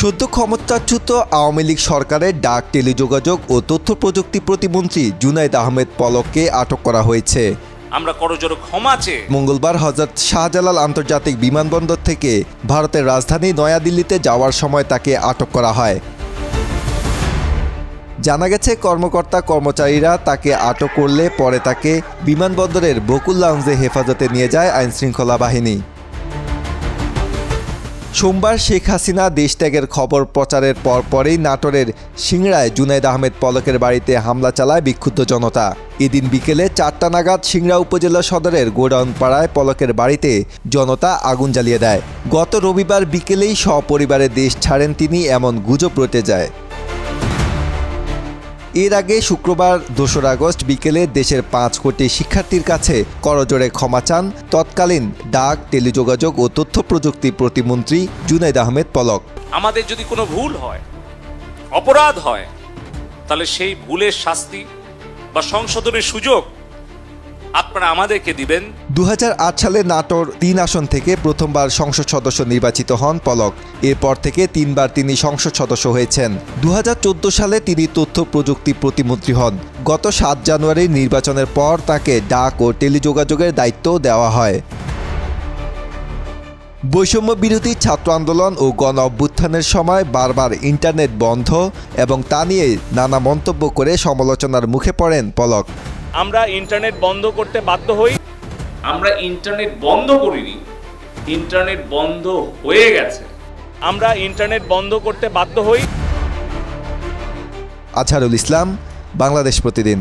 সদ্য ক্ষমতাচ্যুত আওয়ামী লীগ সরকারের ডাক, টেলিযোগাযোগ ও তথ্য প্রযুক্তি প্রতিমন্ত্রী জুনায়েদ আহমেদ পলককে আটক করা হয়েছে। আমরা করজোড়ে ক্ষমা চেয়ে মঙ্গলবার হযরত শাহজালাল আন্তর্জাতিক বিমানবন্দর থেকে ভারতের রাজধানী নয়াদিল্লিতে যাওয়ার সময় তাকে আটক করা হয়। জানা গেছে, কর্মকর্তা কর্মচারীরা তাকে আটক করলে পরে তাকে বিমানবন্দরের বকুল লাউঞ্জে হেফাজতে নিয়ে যায় আইনশৃঙ্খলা বাহিনী। সোমবার শেখ হাসিনা দেশত্যাগের খবর প্রচারের পরপরই নাটোরের সিংড়ায় জুনায়েদ আহমেদ পলকের বাড়িতে হামলা চালায় বিক্ষুব্ধ জনতা। এদিন বিকেলে ৪টা নাগাদ সিংড়া উপজেলা সদরের গোডাউনপাড়ায় পলকের বাড়িতে জনতা আগুন জ্বালিয়ে দেয়। গত রবিবার বিকেলেই সপরিবারে দেশ ছাড়েন তিনি, এমন গুজব রটে যায়। এর আগে শুক্রবার ২রা আগস্ট বিকেলে দেশের ৫ কোটি শিক্ষার্থীর কাছে করজোড়ে ক্ষমা চান তৎকালীন ডাক, টেলিযোগাযোগ ও তথ্য প্রযুক্তি প্রতিমন্ত্রী জুনায়েদ আহমেদ পলক। আমাদের যদি কোনো ভুল হয়, অপরাধ হয়, তাহলে সেই ভুলের শাস্তি বা সংশোধনের সুযোগ আপনারা আমাদেরকে দিবেন। ২০০৮ সালে নাটোর ৩ আসন থেকে প্রথমবার সংসদ সদস্য নির্বাচিত হন পলক। এরপর থেকে ৩বার তিনি সংসদ সদস্য হয়েছেন। ২০১৪ সালে তিনি তথ্য প্রযুক্তি প্রতিমন্ত্রী হন। গত ৭ জানুয়ারি নির্বাচনের পর তাকে ডাক ও টেলিযোগাযোগের দায়িত্ব দেওয়া হয়। বৈষম্য বিরোধী ছাত্র আন্দোলন ও গণ অভ্যুত্থানের সময় বারবার ইন্টারনেট বন্ধ এবং তা নিয়ে নানা মন্তব্য করে সমালোচনার মুখে পড়েন পলক। আমরা ইন্টারনেট বন্ধ করতে বাধ্য হই। আমরা ইন্টারনেট বন্ধ করিনি, ইন্টারনেট বন্ধ হয়ে গেছে। আমরা ইন্টারনেট বন্ধ করতে বাধ্য হই। আজহারুল ইসলাম, বাংলাদেশ প্রতিদিন।